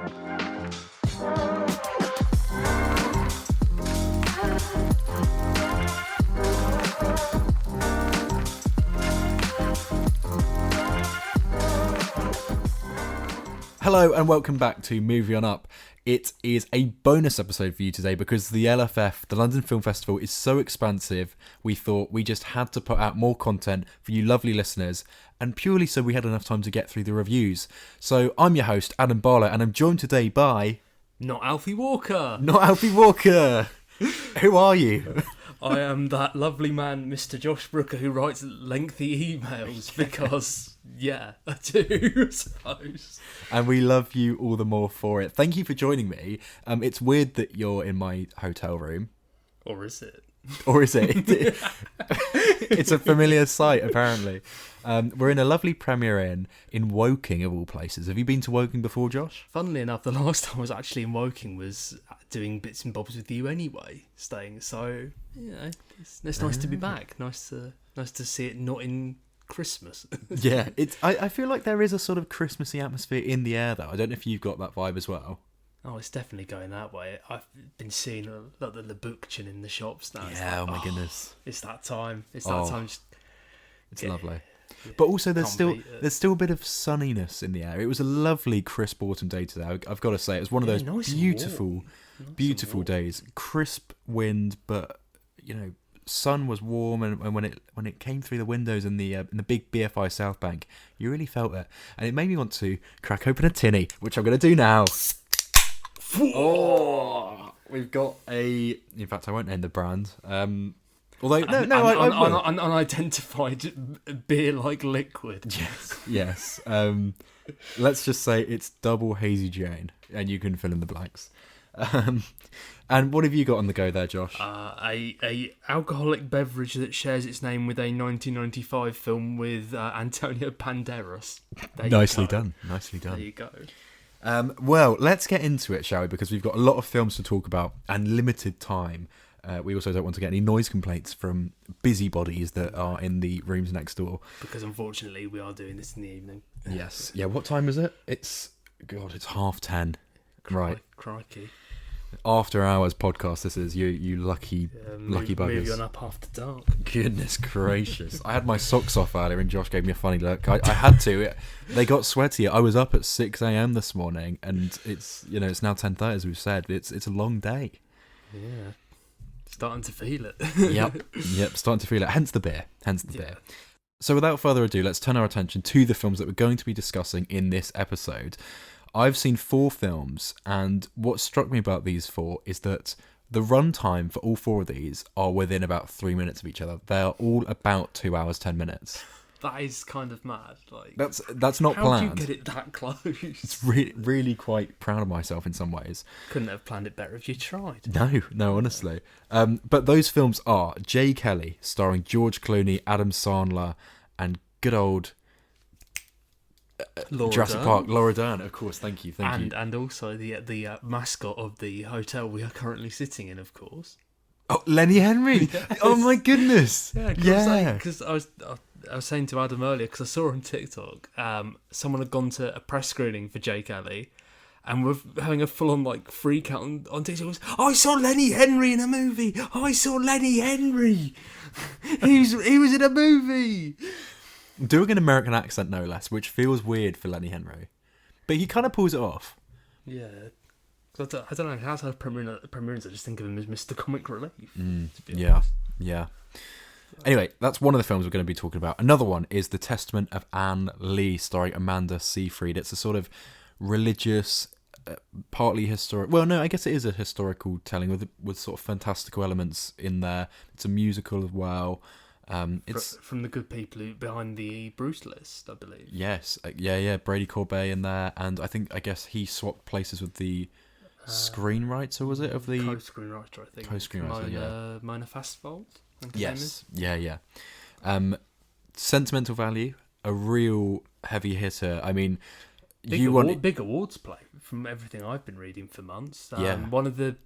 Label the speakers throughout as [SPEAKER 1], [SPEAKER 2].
[SPEAKER 1] Hello and welcome back to Movie On Up. It is a bonus episode for you today because the LFF, the London Film Festival, is so expansive. We thought we just had to put out more content for you lovely listeners, and purely so we had enough time to get through the reviews. So I'm your host, Adam Barlow, and I'm joined today by...
[SPEAKER 2] Not Alfie Walker!
[SPEAKER 1] Not Alfie Walker! Who are you?
[SPEAKER 2] I am that lovely man, Mr. Josh Brooker, who writes lengthy emails because, yeah, I do, I suppose.
[SPEAKER 1] And we love you all the more for it. Thank you for joining me. It's weird that you're in my hotel room.
[SPEAKER 2] Or is it?
[SPEAKER 1] Or is it? It's a familiar sight, apparently. We're in a lovely premiere in Woking, of all places. Have you been to Woking before, Josh?
[SPEAKER 2] Funnily enough, the last time I was actually in Woking was doing bits and bobs with you anyway, staying. So, you know, it's nice to be back. Nice to see it not in Christmas.
[SPEAKER 1] Yeah, I feel like there is a sort of Christmassy atmosphere in the air, though. I don't know if you've got that vibe as well.
[SPEAKER 2] Oh, it's definitely going that way. I've been seeing a lot of the bookchin in the shops now.
[SPEAKER 1] Yeah, oh my goodness.
[SPEAKER 2] It's that time. It's that time.
[SPEAKER 1] It's lovely. Yeah, but also there's still a bit of sunniness in the air. It was a lovely crisp autumn day today. I've got to say, it was one of those
[SPEAKER 2] nice
[SPEAKER 1] beautiful days. Crisp wind, but you know, sun was warm, and when it came through the windows in the big BFI South Bank, you really felt it, and it made me want to crack open a tinny, which I'm going to do now. Oh, we've got a. In fact, I won't name the brand. Although
[SPEAKER 2] an unidentified beer-like liquid.
[SPEAKER 1] Yes. Let's just say it's double Hazy Jane, and you can fill in the blanks. And what have you got on the go there, Josh?
[SPEAKER 2] A alcoholic beverage that shares its name with a 1995 film with Antonio Banderas.
[SPEAKER 1] Nicely done.
[SPEAKER 2] There you go.
[SPEAKER 1] Well, let's get into it, shall we? Because we've got a lot of films to talk about and limited time. We also don't want to get any noise complaints from busybodies that are in the rooms next door.
[SPEAKER 2] Because unfortunately, we are doing this in the evening.
[SPEAKER 1] Yes. Yeah. What time is it? It's 10:30. Right.
[SPEAKER 2] Crikey.
[SPEAKER 1] After hours podcast. This is you lucky buggers.
[SPEAKER 2] Moving on up after dark.
[SPEAKER 1] Goodness gracious! I had my socks off earlier, and Josh gave me a funny look. I had to. They got sweaty. I was up at 6 a.m. this morning, and it's now 10:30, as we've said. It's a long day.
[SPEAKER 2] Yeah. Starting to feel it.
[SPEAKER 1] Yep, starting to feel it. Hence the beer. Beer. So without further ado, let's turn our attention to the films that we're going to be discussing in this episode. I've seen 4 films, and what struck me about these 4 is that the runtime for all 4 of these are within about 3 minutes of each other. They are all about 2 hours, 10 minutes.
[SPEAKER 2] That is kind of mad. Like
[SPEAKER 1] that's not planned.
[SPEAKER 2] How do you get it that close?
[SPEAKER 1] It's really quite proud of myself in some ways.
[SPEAKER 2] Couldn't have planned it better if you tried.
[SPEAKER 1] No, honestly. But those films are Jay Kelly, starring George Clooney, Adam Sandler, and good old Jurassic Park, Laura Dern, of course. Thank you.
[SPEAKER 2] And also the mascot of the hotel we are currently sitting in, of course.
[SPEAKER 1] Oh, Lenny Henry! Yes. Oh my goodness!
[SPEAKER 2] Yeah, because I was saying to Adam earlier, because I saw on TikTok, someone had gone to a press screening for Jay Kelly, and we're having a full-on freak out on TikTok. Goes, I saw Lenny Henry in a movie. I saw Lenny Henry. he was in a movie.
[SPEAKER 1] Doing an American accent, no less, which feels weird for Lenny Henry, but he kind of pulls it off.
[SPEAKER 2] Yeah. I don't know, outside of premieres, I just think of him as Mr. Comic Relief.
[SPEAKER 1] Yeah. Anyway, that's one of the films we're going to be talking about. Another one is The Testament of Anne Lee, starring Amanda Seyfried. It's a sort of religious, partly historic... Well, no, I guess it is a historical telling with sort of fantastical elements in there. It's a musical as well. It's
[SPEAKER 2] from the good people behind the Bruce list, I believe.
[SPEAKER 1] Yes. Yeah. Brady Corbet in there. And I guess he swapped places with the... screenwriter, was it, of the
[SPEAKER 2] co-screenwriter? I think
[SPEAKER 1] co-screenwriter.
[SPEAKER 2] Mona Fastvold.
[SPEAKER 1] Yes, yeah. Sentimental Value, a real heavy hitter. I mean,
[SPEAKER 2] big awards play from everything I've been reading for months. One of the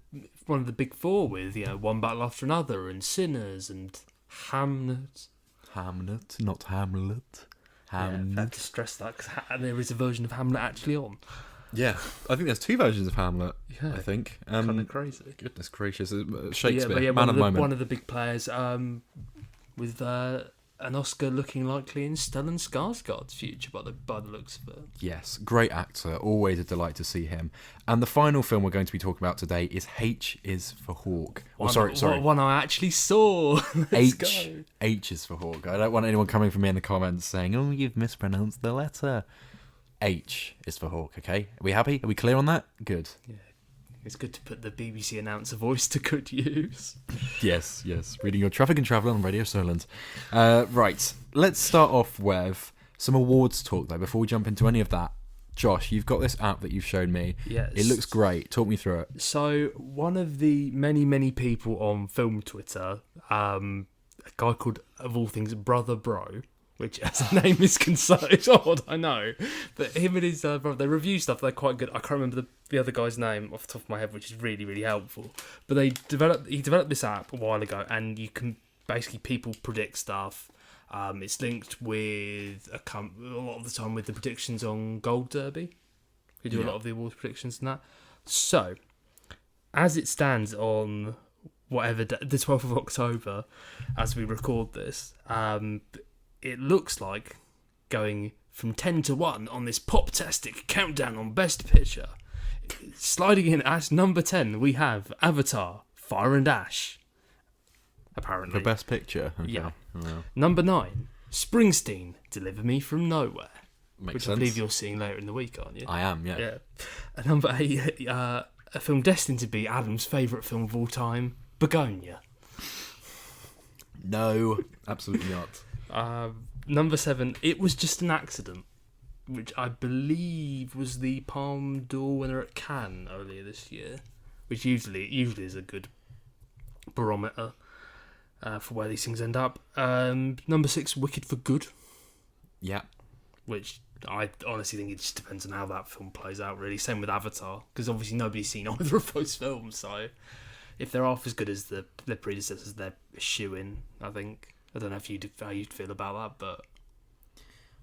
[SPEAKER 2] big 4 with One Battle After Another and Sinners and Hamnet,
[SPEAKER 1] not Hamlet.
[SPEAKER 2] Yeah, I have to stress that because there is a version of Hamlet actually on.
[SPEAKER 1] Yeah, I think there's 2 versions of Hamlet.
[SPEAKER 2] Yeah,
[SPEAKER 1] I think.
[SPEAKER 2] kind of crazy.
[SPEAKER 1] Goodness gracious, Shakespeare,
[SPEAKER 2] Yeah,
[SPEAKER 1] man of the moment.
[SPEAKER 2] one of the big players, with an Oscar looking likely in Stellan Skarsgård's future by the looks of it.
[SPEAKER 1] Yes, great actor. Always a delight to see him. And the final film we're going to be talking about today is H is for Hawk. Sorry.
[SPEAKER 2] One I actually saw.
[SPEAKER 1] H is for Hawk. I don't want anyone coming from me in the comments saying, "Oh, you've mispronounced the letter." H is for Hawk. Okay, are we happy? Are we clear on that? Good.
[SPEAKER 2] Yeah. It's good to put the BBC announcer voice to good use.
[SPEAKER 1] Yes. Reading your Traffic and Travel on Radio Solent. Right, let's start off with some awards talk, though, before we jump into any of that. Josh, you've got this app that you've shown me.
[SPEAKER 2] Yes.
[SPEAKER 1] It looks great. Talk me through it.
[SPEAKER 2] So, one of the many people on film Twitter, a guy called, of all things, Brother Bro, which as a name is concerned, it's odd, I know. But him and his brother, they review stuff, they're quite good. I can't remember the other guy's name off the top of my head, which is really, really helpful. But he developed this app a while ago, and you can basically, people predict stuff. It's linked with a lot of the time with the predictions on Gold Derby, who do a lot of the awards predictions and that. So, as it stands on whatever the 12th of October, as we record this, it looks like going from 10 to 1 on this pop-tastic countdown on Best Picture. Sliding in at number 10, we have Avatar, Fire and Ash. Apparently.
[SPEAKER 1] For Best Picture? Okay.
[SPEAKER 2] Yeah.
[SPEAKER 1] Well,
[SPEAKER 2] Number 9, Springsteen, Deliver Me From Nowhere.
[SPEAKER 1] makes
[SPEAKER 2] I believe
[SPEAKER 1] sense.
[SPEAKER 2] you're seeing later in the week, aren't you?
[SPEAKER 1] I am, yeah.
[SPEAKER 2] Yeah. Number 8, a film destined to be Adam's favourite film of all time, Begonia.
[SPEAKER 1] No, absolutely not.
[SPEAKER 2] Number 7, It Was Just an Accident, which I believe was the Palme d'Or winner at Cannes earlier this year, which usually is a good barometer for where these things end up. Number 6, Wicked for Good,
[SPEAKER 1] Yeah.
[SPEAKER 2] which I honestly think it just depends on how that film plays out, really. Same with Avatar, because obviously nobody's seen either of those films, so if they're half as good as the predecessors, they're a shoo-in, I think. I don't know how you'd feel about that, but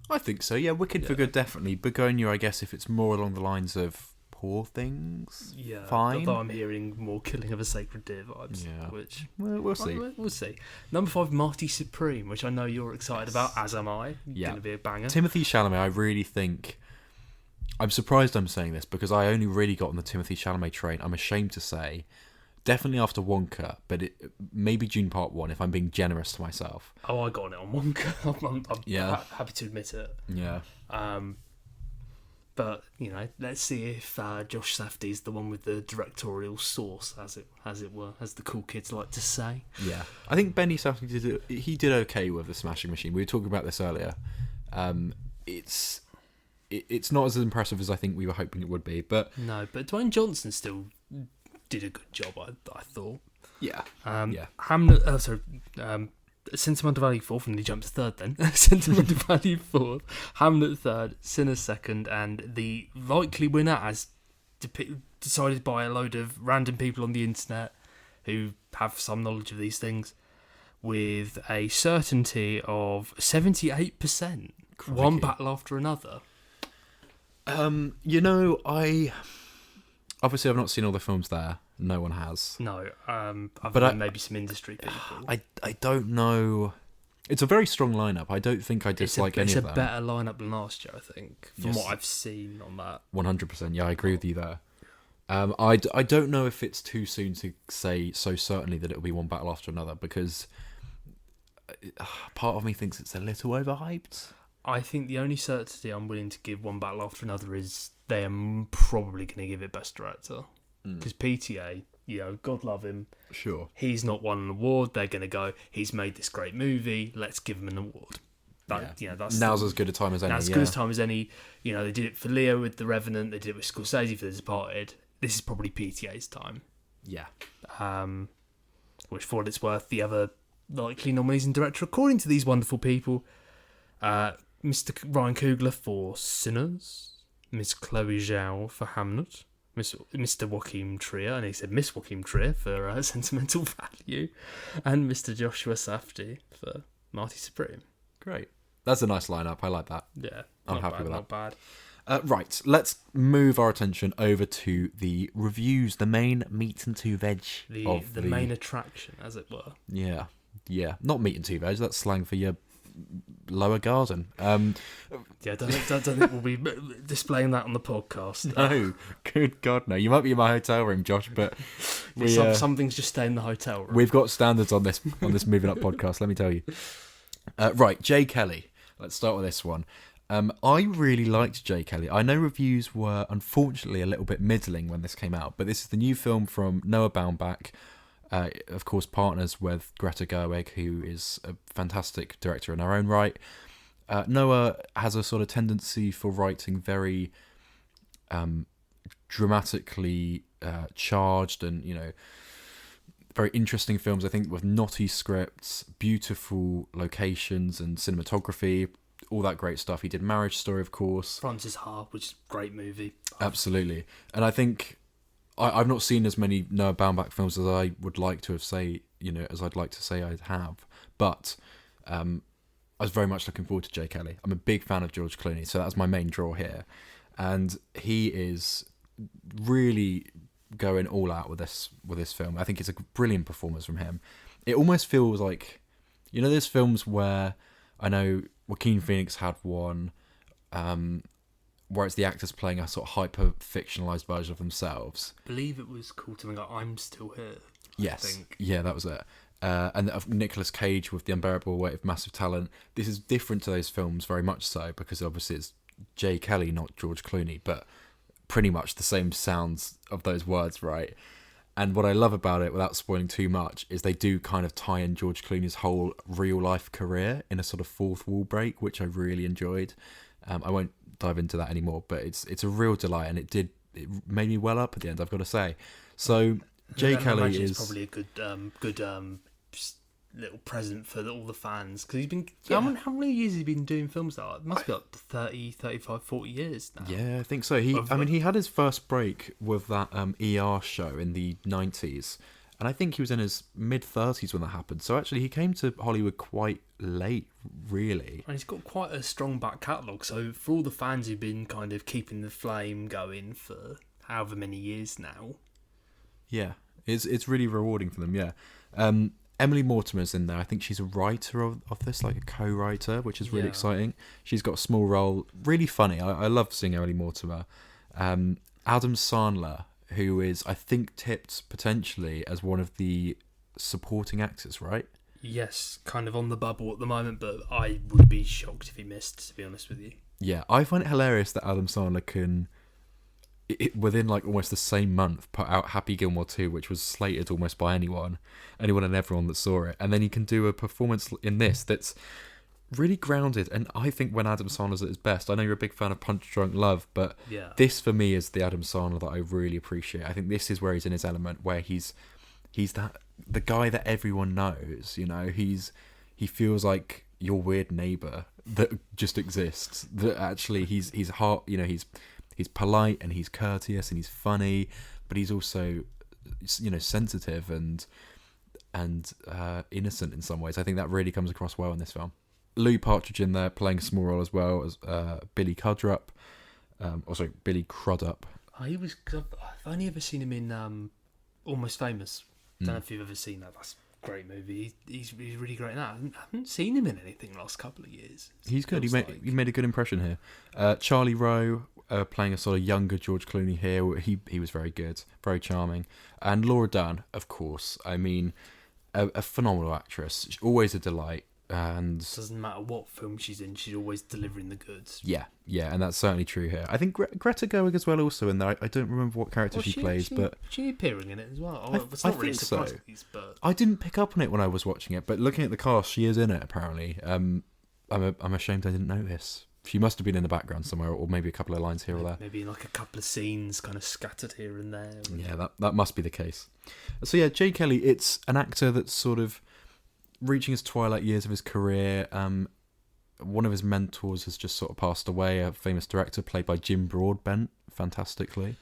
[SPEAKER 1] I think so, yeah. Wicked for Good, definitely. Begonia, I guess, if it's more along the lines of Poor Things, fine.
[SPEAKER 2] Although I'm hearing more Killing of a Sacred Deer vibes,
[SPEAKER 1] Yeah.
[SPEAKER 2] which
[SPEAKER 1] We'll see.
[SPEAKER 2] We'll see. Number 5, Marty Supreme, which I know you're excited about, as am I.
[SPEAKER 1] Yeah.
[SPEAKER 2] Going to be a banger.
[SPEAKER 1] Timothy Chalamet, I really think... I'm surprised I'm saying this, because I only really got on the Timothy Chalamet train, I'm ashamed to say. Definitely after Wonka, but maybe Dune Part 1, if I'm being generous to myself.
[SPEAKER 2] Oh, I got on it on Wonka. I'm happy to admit it.
[SPEAKER 1] Yeah.
[SPEAKER 2] But, let's see if Josh Safdie's the one with the directorial sauce, as it were, as the cool kids like to say.
[SPEAKER 1] Yeah. I think Benny Safdie did okay with the Smashing Machine. We were talking about this earlier. It's not as impressive as I think we were hoping it would be, but...
[SPEAKER 2] No, but Dwayne Johnson still did a good job, I thought.
[SPEAKER 1] Yeah.
[SPEAKER 2] Hamlet, Sentimental Value 4th, and he jumped to 3rd then. Sentimental Value 4th, Hamlet 3rd, Sinners 2nd, and the likely winner, as decided by a load of random people on the internet who have some knowledge of these things, with a certainty of 78%.
[SPEAKER 1] Crikey.
[SPEAKER 2] One battle after another.
[SPEAKER 1] Obviously, I've not seen all the films there. No one has.
[SPEAKER 2] No, other than maybe some industry people.
[SPEAKER 1] I don't know. It's a very strong lineup. I don't think I dislike any of them.
[SPEAKER 2] It's a better lineup than last year, I think, from what I've seen on that.
[SPEAKER 1] 100%. Yeah, I agree with you there. I don't know if it's too soon to say so certainly that it'll be one battle after another, because part of me thinks it's a little overhyped.
[SPEAKER 2] I think the only certainty I'm willing to give one battle after another is they are probably going to give it Best Director. Because PTA, God love him.
[SPEAKER 1] Sure.
[SPEAKER 2] He's not won an award. They're going to go, he's made this great movie, let's give him an award. That's
[SPEAKER 1] now's as good a time as any.
[SPEAKER 2] As good as time as any. They did it for Leo with The Revenant, they did it with Scorsese for The Departed. This is probably PTA's time.
[SPEAKER 1] Yeah.
[SPEAKER 2] Which, for what it's worth, the other likely nominees and director, according to these wonderful people, Mr. Ryan Coogler for Sinners, Miss Chloe Zhao for Hamlet, Mr. Joachim Trier, and he said Miss Joachim Trier for Sentimental Value, and Mr. Joshua Safdie for Marty Supreme.
[SPEAKER 1] Great. That's a nice lineup. I like that.
[SPEAKER 2] Yeah,
[SPEAKER 1] I'm happy with that.
[SPEAKER 2] Not bad.
[SPEAKER 1] Right, let's move our attention over to the reviews, the main meat and two veg of
[SPEAKER 2] The main attraction, as it were.
[SPEAKER 1] Yeah, not meat and two veg. That's slang for your lower garden.
[SPEAKER 2] Yeah, don't think we'll be displaying that on the podcast.
[SPEAKER 1] No, good God, no. You might be in my hotel room, Josh, but
[SPEAKER 2] some things just stay in the hotel room.
[SPEAKER 1] We've got standards on this Moving Up podcast. Let me tell you. Right, Jay Kelly. Let's start with this one. I really liked Jay Kelly. I know reviews were unfortunately a little bit middling when this came out, but this is the new film from Noah Baumbach, of course partners with Greta Gerwig, who is a fantastic director in her own right. Noah has a sort of tendency for writing very dramatically charged and, very interesting films, I think, with knotty scripts, beautiful locations and cinematography, all that great stuff. He did Marriage Story, of course.
[SPEAKER 2] Frances Ha, which is a great movie.
[SPEAKER 1] Absolutely. And I think I've not seen as many Noah Baumbach films as I would like to have as I'd like to say I have. But I was very much looking forward to Jay Kelly. I'm a big fan of George Clooney, so that's my main draw here. And he is really going all out with this film. I think it's a brilliant performance from him. It almost feels like, there's films where I know Joaquin Phoenix had one where it's the actors playing a sort of hyper-fictionalized version of themselves.
[SPEAKER 2] I believe it was called something like I'm Still Here.
[SPEAKER 1] Yes.
[SPEAKER 2] I think.
[SPEAKER 1] Yeah, that was it. And of Nicolas Cage with The Unbearable Weight of Massive Talent. This is different to those films, very much so, because obviously it's Jay Kelly, not George Clooney, but pretty much the same sounds of those words, right? And what I love about it, without spoiling too much, is they do kind of tie in George Clooney's whole real-life career in a sort of fourth wall break, which I really enjoyed. I won't dive into that anymore, but it's a real delight, and it made me well up at the end, I've got to say. So Jay Kelly is
[SPEAKER 2] probably a good little present for all the fans, because he's been
[SPEAKER 1] Yeah.
[SPEAKER 2] how many years has he been doing films now? It must be like 30, 35, 40 years now.
[SPEAKER 1] Yeah, I think so. He had his first break with that ER show in the 90s, and I think he was in his mid-30s when that happened. So actually he came to Hollywood quite late, really.
[SPEAKER 2] And he's got quite a strong back catalogue, so for all the fans who've been kind of keeping the flame going for however many years now.
[SPEAKER 1] Yeah, it's really rewarding for them, yeah. Emily Mortimer's in there. I think she's a writer of this, like a co-writer, which is really exciting. She's got a small role, really funny. I love seeing Emily Mortimer. Adam Sandler, who is, I think, tipped potentially as one of the supporting actors, right?
[SPEAKER 2] Yes, kind of on the bubble at the moment, but I would be shocked if he missed, to be honest with you.
[SPEAKER 1] Yeah, I find it hilarious that Adam Sandler can, within like almost the same month, put out Happy Gilmore 2, which was slated almost by anyone and everyone that saw it, and then he can do a performance in this that's really grounded. And I think when Adam Sandler's at his best, I know you're a big fan of Punch Drunk Love, but this for me is the Adam Sandler that I really appreciate. I think this is where he's in his element, where he's the guy that everyone knows. He feels like your weird neighbour that just exists. That actually he's hard. He's polite and he's courteous and he's funny, but he's also, sensitive and innocent in some ways. I think that really comes across well in this film. Louis Partridge in there playing a small role as well as Billy Crudup. Billy Crudup.
[SPEAKER 2] I've only ever seen him in Almost Famous. Don't know if you've ever seen that. That's a great movie. He's really great in that. I haven't seen him in anything the last couple of years.
[SPEAKER 1] He's good. He made a good impression here. Charlie Rowe playing a sort of younger George Clooney here. He was very good, very charming. And Laura Dern, of course. I mean, a phenomenal actress. She's always a delight. And
[SPEAKER 2] doesn't matter what film she's in, she's always delivering the goods.
[SPEAKER 1] Yeah, and that's certainly true here. I think Greta Gerwig as well also in there. I don't remember what character she plays, but
[SPEAKER 2] she appearing in it as well. It's
[SPEAKER 1] I
[SPEAKER 2] not really
[SPEAKER 1] think so.
[SPEAKER 2] But
[SPEAKER 1] I didn't pick up on it when I was watching it, but looking at the cast, she is in it apparently. I'm ashamed I didn't notice. She must have been in the background somewhere, or maybe a couple of lines here or there.
[SPEAKER 2] Maybe like a couple of scenes kind of scattered here and there.
[SPEAKER 1] Yeah, that must be the case. So yeah, Jay Kelly, it's an actor that's sort of reaching his twilight years of his career. One of his mentors has just sort of passed away, a famous director played by Jim Broadbent, fantastically.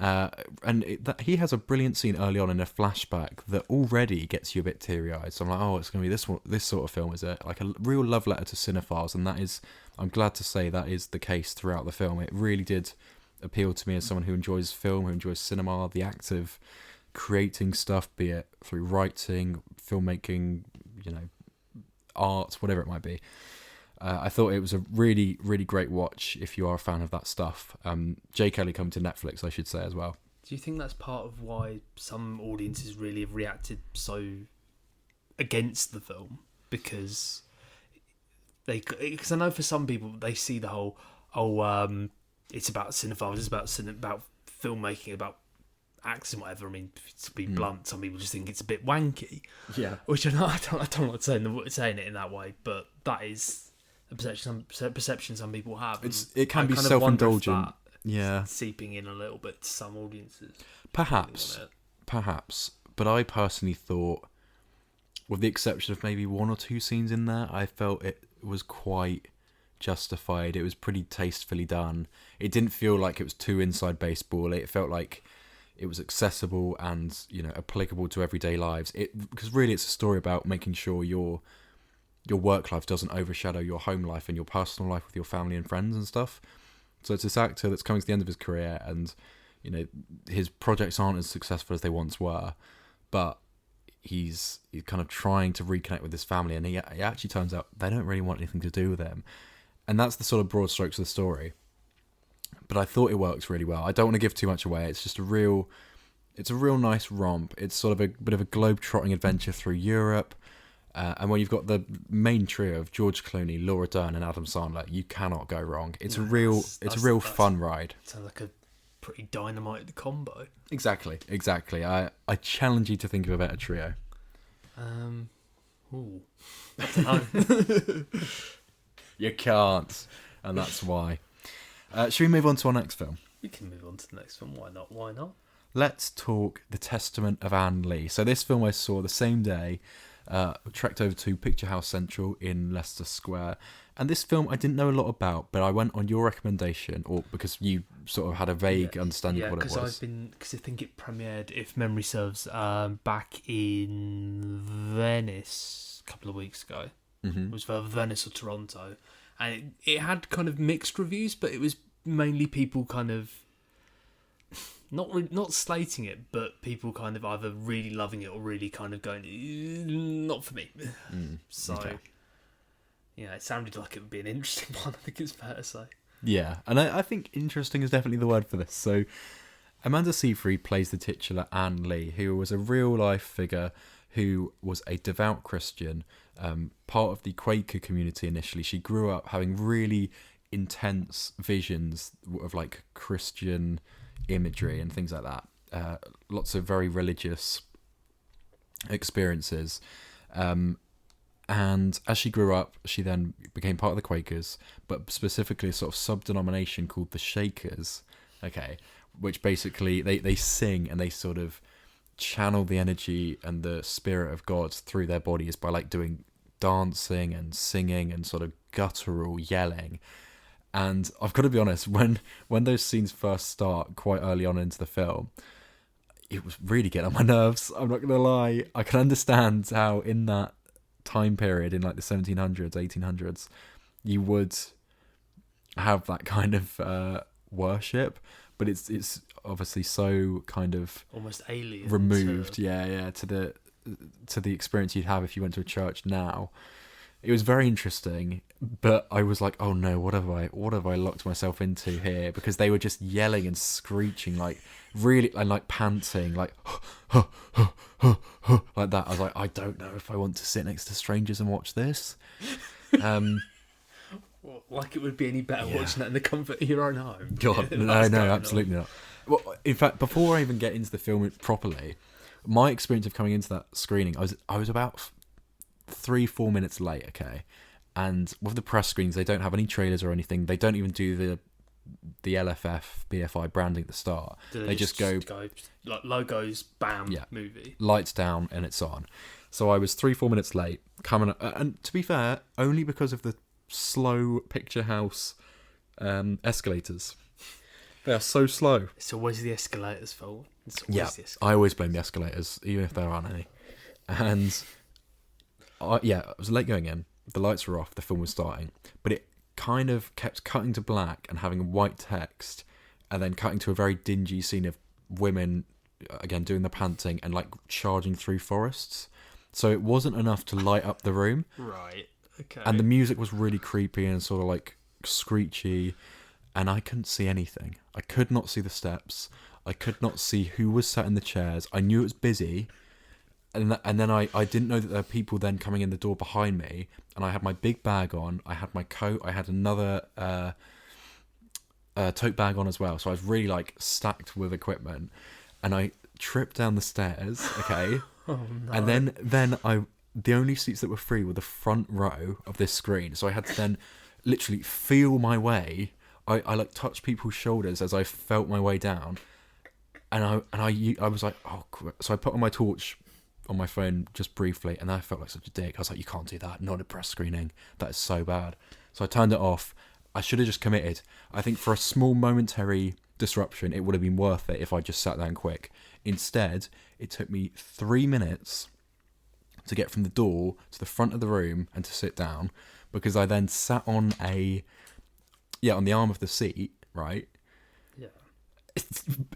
[SPEAKER 1] He has a brilliant scene early on in a flashback that already gets you a bit teary-eyed. So I'm like, oh, it's going to be this sort of film, is it? Like a real love letter to cinephiles, and that is, I'm glad to say that is the case throughout the film. It really did appeal to me as someone who enjoys film, who enjoys cinema, the act of creating stuff, be it through writing, filmmaking, art, whatever it might be. I thought it was a really, really great watch if you are a fan of that stuff. Jay Kelly coming to Netflix, I should say, as well.
[SPEAKER 2] Do you think that's part of why some audiences really have reacted so against the film? Because I know for some people, they see the whole, it's about cinephiles, it's about filmmaking, about acting, whatever. I mean, to be blunt, some people just think it's a bit wanky.
[SPEAKER 1] Yeah.
[SPEAKER 2] Which I don't like saying it in that way, but that is a perception some people have.
[SPEAKER 1] It can be self-indulgent.
[SPEAKER 2] Seeping in a little bit to some audiences.
[SPEAKER 1] Perhaps. But I personally thought, with the exception of maybe one or two scenes in there, I felt it was quite justified. It was pretty tastefully done. It didn't feel like it was too inside baseball. It felt like it was accessible and applicable to everyday lives. Because really, it's a story about making sure your work life doesn't overshadow your home life and your personal life with your family and friends and stuff. So it's this actor that's coming to the end of his career, and his projects aren't as successful as they once were, but he's kind of trying to reconnect with his family, and he actually turns out they don't really want anything to do with him, and that's the sort of broad strokes of the story. But I thought it works really well. I don't want to give too much away. It's just a real nice romp. It's sort of a bit of a globe-trotting adventure through Europe. And when you've got the main trio of George Clooney, Laura Dern, and Adam Sandler, you cannot go wrong. It's a real fun ride.
[SPEAKER 2] Sounds like a pretty dynamite combo.
[SPEAKER 1] Exactly. I challenge you to think of a better trio.
[SPEAKER 2] I don't know.
[SPEAKER 1] You can't, and that's why. Should we move on to our next film?
[SPEAKER 2] We can move on to the next film. Why not?
[SPEAKER 1] Let's talk The Testament of Anne Lee. So this film I saw the same day. Trekked over to Picture House Central in Leicester Square, and this film I didn't know a lot about, but I went on your recommendation, or because you sort of had a vague understanding of what it was.
[SPEAKER 2] Because I think it premiered, if memory serves, back in Venice a couple of weeks ago.
[SPEAKER 1] Mm-hmm.
[SPEAKER 2] It was for Venice or Toronto, and it had kind of mixed reviews, but it was mainly people kind of not slating it, but people kind of either really loving it or really kind of going, not for me. Okay. It sounded like it would be an interesting one, I think it's fair to say.
[SPEAKER 1] Yeah, and I think interesting is definitely the word for this. So Amanda Seyfried plays the titular Anne Lee, who was a real-life figure who was a devout Christian, part of the Quaker community initially. She grew up having really intense visions of like Christian imagery and things like that. Lots of very religious experiences. And as she grew up, she then became part of the Quakers, but specifically a sort of sub-denomination called the Shakers, which basically they sing and they sort of channel the energy and the spirit of God through their bodies by like doing dancing and singing and sort of guttural yelling. And I've got to be honest, when those scenes first start quite early on into the film, it was really getting on my nerves. I'm not going to lie. I can understand how in that time period, in like the 1700s, 1800s, you would have that kind of worship, but it's obviously so kind of
[SPEAKER 2] almost alien,
[SPEAKER 1] removed. To the experience you'd have if you went to a church now. It was very interesting, but I was like, oh no, what have I locked myself into here? Because they were just yelling and screeching, like really, and like panting, like like that. I was like, I don't know if I want to sit next to strangers and watch this.
[SPEAKER 2] Like it would be any better watching that in the comfort of your own home.
[SPEAKER 1] God, no, absolutely not. Well, in fact, before I even get into the film properly, my experience of coming into that screening, I was about 3-4 minutes late, and with the press screenings, they don't have any trailers or anything. They don't even do the LFF BFI branding at the start. They just go
[SPEAKER 2] like logos, bam, movie,
[SPEAKER 1] lights down, and it's on. So I was 3-4 minutes late coming up, and to be fair, only because of the slow Picture House escalators. They are so slow.
[SPEAKER 2] It's always the escalator's fault. It's always
[SPEAKER 1] Yeah,
[SPEAKER 2] the escalator.
[SPEAKER 1] I always blame the escalators, even if there aren't any. And I was late going in. The lights were off. The film was starting, but it kind of kept cutting to black and having white text, and then cutting to a very dingy scene of women again doing the panting and like charging through forests. So it wasn't enough to light up the room.
[SPEAKER 2] Right. Okay.
[SPEAKER 1] And the music was really creepy and sort of like screechy, and I couldn't see anything. I could not see the steps. I could not see who was sat in the chairs. I knew it was busy, and then I didn't know that there were people then coming in the door behind me, and I had my big bag on. I had my coat. I had another tote bag on as well. So I was really like stacked with equipment, and I tripped down the stairs. Okay.
[SPEAKER 2] Oh no.
[SPEAKER 1] And then the only seats that were free were the front row of this screen. So I had to then literally feel my way. I like touched people's shoulders as I felt my way down, and I was like, oh. So I put on my torch on my phone just briefly, and I felt like such a dick. I was like, you can't do that. Not a press screening. That is so bad. So I turned it off. I should have just committed. I think for a small momentary disruption, it would have been worth it if I just sat down quick. Instead, it took me 3 minutes to get from the door to the front of the room and to sit down, because I then sat on on the arm of the seat, right?
[SPEAKER 2] Yeah.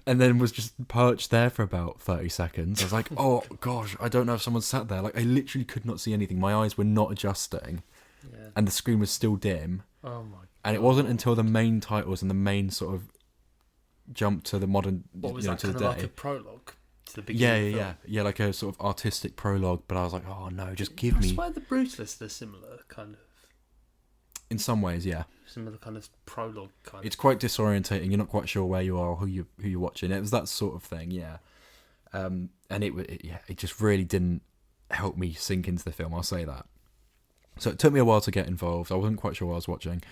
[SPEAKER 1] And then was just perched there for about 30 seconds. I was like, oh gosh, I don't know if someone sat there. Like, I literally could not see anything. My eyes were not adjusting,
[SPEAKER 2] Yeah.
[SPEAKER 1] and the screen was still dim.
[SPEAKER 2] Oh my.
[SPEAKER 1] And it wasn't until the main titles and the main sort of jump to the modern,
[SPEAKER 2] What was
[SPEAKER 1] you know,
[SPEAKER 2] that,
[SPEAKER 1] to
[SPEAKER 2] kind
[SPEAKER 1] the
[SPEAKER 2] of
[SPEAKER 1] day.
[SPEAKER 2] like a prologue to the beginning?
[SPEAKER 1] Yeah, like a sort of artistic prologue. But I was like, oh no, just
[SPEAKER 2] I
[SPEAKER 1] give me.
[SPEAKER 2] swear the Brutalist are similar, kind of
[SPEAKER 1] In some ways, yeah,
[SPEAKER 2] similar kind of prologue kind.
[SPEAKER 1] it's quite disorientating. You're not quite sure where you are or who you're watching. It was that sort of thing, yeah. And it just really didn't help me sink into the film. I'll say that. So it took me a while to get involved. I wasn't quite sure what I was watching.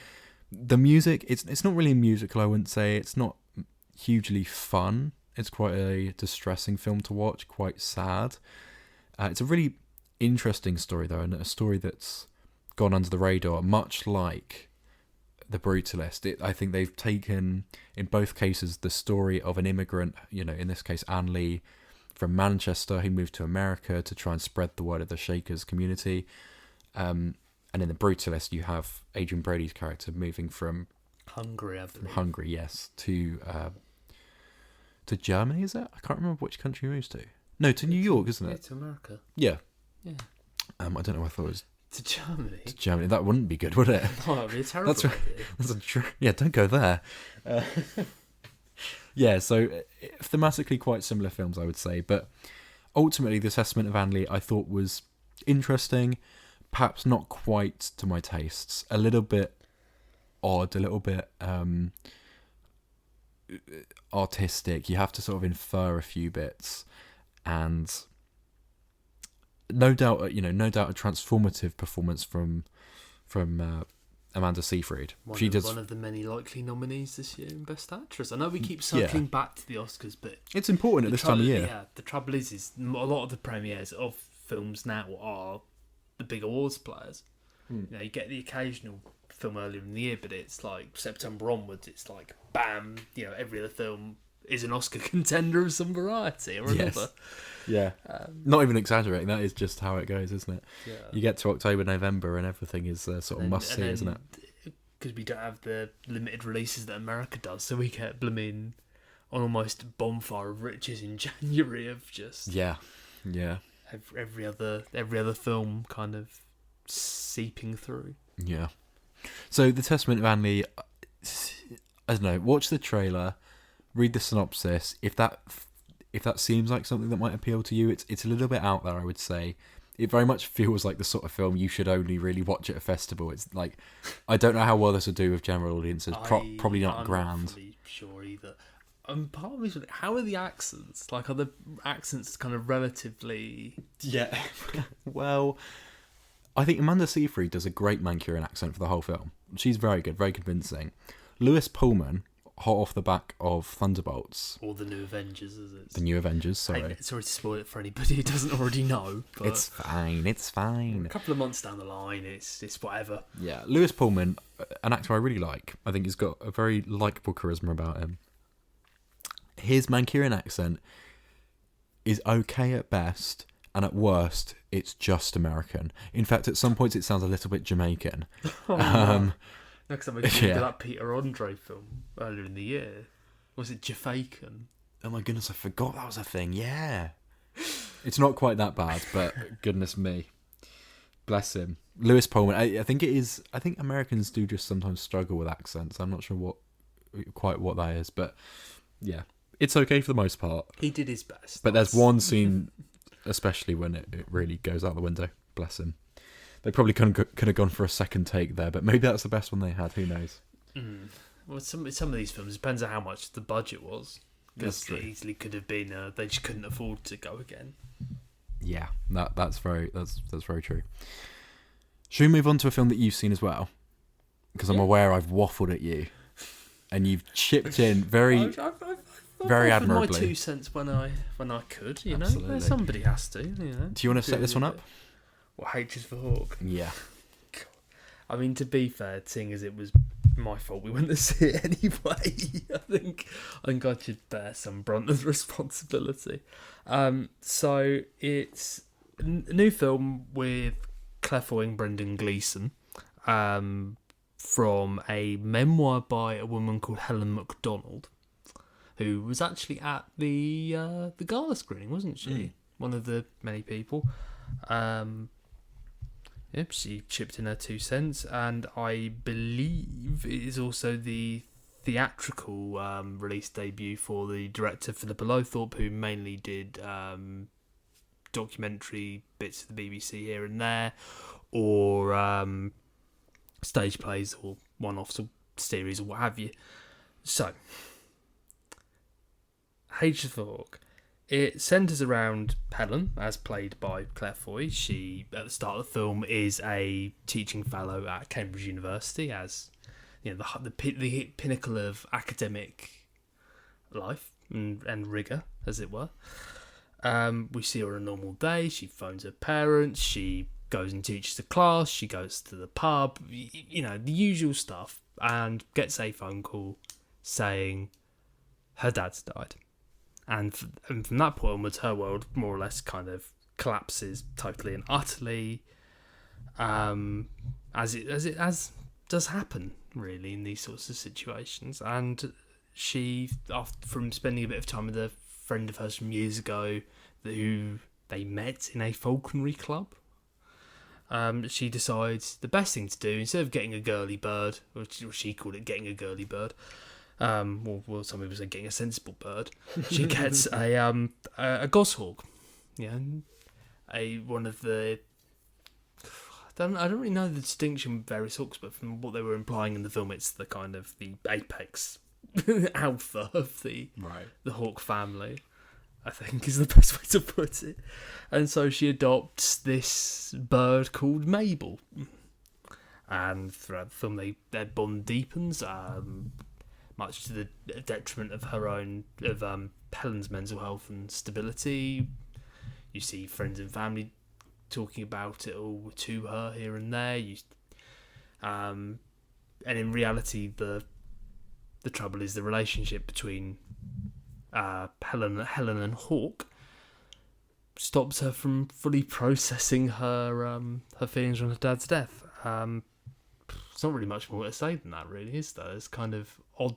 [SPEAKER 1] The music, it's not really a musical, I wouldn't say. It's not hugely fun. It's quite a distressing film to watch, quite sad. It's a really interesting story, though, and a story that's gone under the radar, much like The Brutalist. I think they've taken, in both cases, the story of an immigrant, you know, in this case, Anne Lee, from Manchester, who moved to America to try and spread the word of the Shakers community. And in The Brutalist, you have Adrian Brody's character moving from
[SPEAKER 2] Hungary, I believe.
[SPEAKER 1] Hungary, yes, to Germany, is it? I can't remember which country he moves to. No, to New York, isn't
[SPEAKER 2] Yeah,
[SPEAKER 1] it?
[SPEAKER 2] to America.
[SPEAKER 1] Yeah.
[SPEAKER 2] Yeah.
[SPEAKER 1] I don't know. I thought it was
[SPEAKER 2] To Germany.
[SPEAKER 1] to Germany. That wouldn't be good, would it?
[SPEAKER 2] No, that'd be a terrible
[SPEAKER 1] That's right.
[SPEAKER 2] idea.
[SPEAKER 1] Yeah, don't go there. Yeah, so thematically quite similar films, I would say. But ultimately, The Testament of Anne Lee, I thought was interesting. Perhaps not quite to my tastes. A little bit odd, a little bit artistic. You have to sort of infer a few bits. And no doubt a transformative performance from Amanda Seyfried. She does.
[SPEAKER 2] One of the many likely nominees this year in Best Actress. I know we keep circling back to the Oscars, but
[SPEAKER 1] It's important at this time of year.
[SPEAKER 2] Yeah, the trouble is a lot of the premieres of films now are the big awards players. You know, you get the occasional film earlier in the year, but it's like September onwards. It's like bam, you know, every other film is an Oscar contender of some variety or
[SPEAKER 1] Yes.
[SPEAKER 2] another.
[SPEAKER 1] Yeah. Not even exaggerating. That is just how it goes, isn't it?
[SPEAKER 2] Yeah.
[SPEAKER 1] You get to October, November, and everything is sort of must see, isn't it?
[SPEAKER 2] Because we don't have the limited releases that America does, so we get blooming on almost bonfire of riches in January of just
[SPEAKER 1] Yeah.
[SPEAKER 2] every other film kind of seeping through.
[SPEAKER 1] Yeah. So The Testament of Anne Lee, I don't know, watch the trailer, read the synopsis. If that seems like something that might appeal to you, it's a little bit out there, I would say. It very much feels like the sort of film you should only really watch at a festival. It's like, I don't know how well this would do with general audiences. Probably not grand.
[SPEAKER 2] I'm not fully sure either. Part of me is, how are the accents? Like, are the accents kind of relatively...
[SPEAKER 1] Yeah. Well, I think Amanda Seyfried does a great Manchurian accent for the whole film. She's very good, very convincing. Lewis Pullman, hot off the back of Thunderbolts.
[SPEAKER 2] Or the New Avengers, is it?
[SPEAKER 1] The New Avengers, sorry.
[SPEAKER 2] Sorry to spoil it for anybody who doesn't already know. But
[SPEAKER 1] It's fine.
[SPEAKER 2] a couple of months down the line, it's whatever.
[SPEAKER 1] Yeah, Lewis Pullman, an actor I really like. I think he's got a very likeable charisma about him. his Mancunian accent is okay at best, and at worst, it's just American. In fact, at some points, it sounds a little bit Jamaican.
[SPEAKER 2] Next time I think of that Peter Andre film earlier in the year. Was it Jafakan?
[SPEAKER 1] Oh my goodness, I forgot that was a thing. Yeah. It's not quite that bad, but goodness me. Bless him. Lewis Pullman, I think it is. I think Americans do just sometimes struggle with accents. I'm not sure what that is, but yeah. It's okay for the most part.
[SPEAKER 2] He did his best.
[SPEAKER 1] But there's one scene, especially when it really goes out the window. Bless him. They probably could have gone for a second take there, but maybe that's the best one they had. Who knows?
[SPEAKER 2] Well, some of these films depends on how much the budget was.
[SPEAKER 1] That's true.
[SPEAKER 2] It easily could have been they just couldn't afford to go again.
[SPEAKER 1] Yeah, that's very true. Should we move on to a film that you've seen as well? Because I'm aware I've waffled at you, and you've chipped in very admirably.
[SPEAKER 2] My 2 cents when I could, you
[SPEAKER 1] Absolutely.
[SPEAKER 2] know. Somebody has to, you know.
[SPEAKER 1] Do you want to set this one up?
[SPEAKER 2] What, H is for Hawk?
[SPEAKER 1] Yeah.
[SPEAKER 2] I mean, to be fair, seeing as it was my fault we went to see it anyway, I think I should bear some brunt of responsibility. So it's a new film with Claire Foy and Brendan Gleeson, from a memoir by a woman called Helen MacDonald, who was actually at the gala screening, wasn't she? One of the many people. Yep, she chipped in her 2 cents, and I believe it is also the theatrical release debut for the director Philippa Lowthorpe, who mainly did documentary bits of the BBC here and there, or stage plays, or one-offs, or series, or what have you. So, H is for Hawk. It centres around Helen, as played by Claire Foy. She, at the start of the film, is a teaching fellow at Cambridge University, as you know, the pinnacle of academic life and rigour, as it were. We see her on a normal day. She phones her parents. She goes and teaches a class. She goes to the pub. You know, the usual stuff, and gets a phone call saying her dad's died. And from that point onwards, her world more or less kind of collapses totally and utterly, as does happen really in these sorts of situations. And she, from spending a bit of time with a friend of hers from years ago, who they met in a falconry club, she decides the best thing to do, instead of getting a girly bird, or she called it getting a girly bird. Well, some people say getting a sensible bird. She gets a goshawk, one of the. I don't really know the distinction with various hawks, but from what they were implying in the film, it's the kind of the apex alpha of the hawk family, I think is the best way to put it. And so she adopts this bird called Mabel, and throughout the film, their bond deepens. Much to the detriment of Helen's mental health and stability. You see friends and family talking about it all to her here and there. And in reality, the trouble is the relationship between Helen and Hawk stops her from fully processing her feelings on her dad's death. There's not really much more to say than that, really, is there? There's kind of odd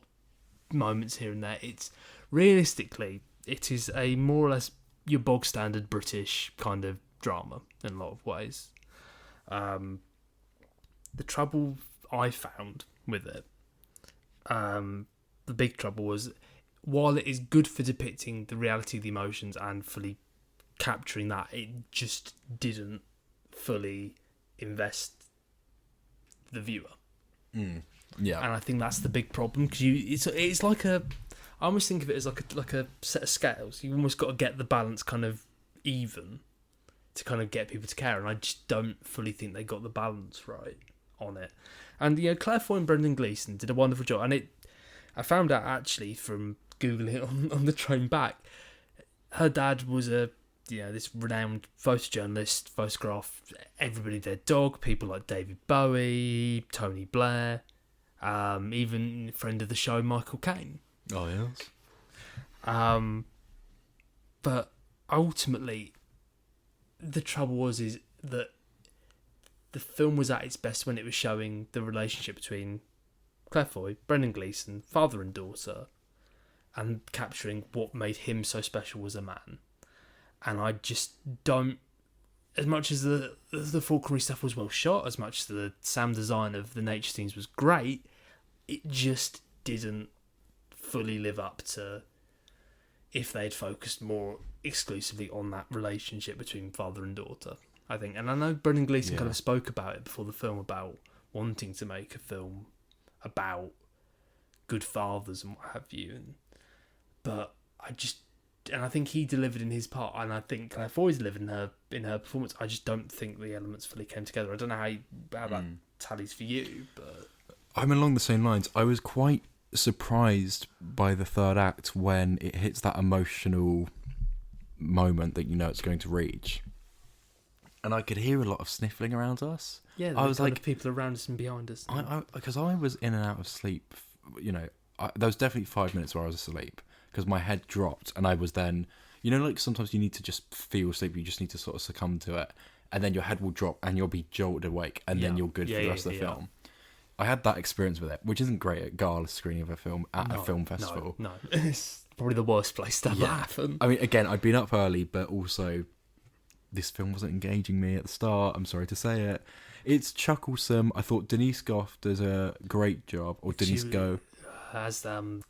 [SPEAKER 2] moments here and there. It's realistically, it is a more or less your bog standard British kind of drama in a lot of ways. The trouble I found with it, the big trouble was, while it is good for depicting the reality of the emotions and fully capturing that, it just didn't fully invest the viewer.
[SPEAKER 1] Yeah,
[SPEAKER 2] and I think that's the big problem, because it's like I almost think of it as like a set of scales. You almost got to get the balance kind of even to kind of get people to care, and I just don't fully think they got the balance right on it. And Claire Foy and Brendan Gleeson did a wonderful job, and I found out actually from googling it on the train back, her dad was this renowned photojournalist, photographed everybody their dog, people like David Bowie, Tony Blair, even friend of the show Michael Caine.
[SPEAKER 1] Oh yes.
[SPEAKER 2] But ultimately, the trouble is that the film was at its best when it was showing the relationship between Claire Foy, Brendan Gleeson, father and daughter, and capturing what made him so special as a man. And I just don't... As much as the falconry stuff was well shot, as much as the sound design of the nature scenes was great, it just didn't fully live up to if they'd focused more exclusively on that relationship between father and daughter, I think. And I know Brendan Gleeson kind of spoke about it before the film, about wanting to make a film about good fathers and what have you. But I think he delivered in his part, and I think Claire Foy's delivered in her performance. I just don't think the elements fully came together. I don't know how that tallies for you, but
[SPEAKER 1] I'm along the same lines. I was quite surprised by the third act when it hits that emotional moment that you know it's going to reach, and I could hear a lot of sniffling around us.
[SPEAKER 2] Yeah, I was like people around us and behind us.
[SPEAKER 1] Because I was in and out of sleep. You know, there was definitely 5 minutes where I was asleep because my head dropped, and I was then, you know, like sometimes you need to just feel asleep. You just need to sort of succumb to it, and then your head will drop, and you'll be jolted awake, and then you're good for the rest of the film. I had that experience with it, which isn't great at gala screening of a film at a film festival.
[SPEAKER 2] No, it's probably the worst place to happen.
[SPEAKER 1] I mean, again, I'd been up early, but also this film wasn't engaging me at the start. I'm sorry to say it. It's chucklesome. I thought Denise Gough does a great job, or Denise Go.
[SPEAKER 2] As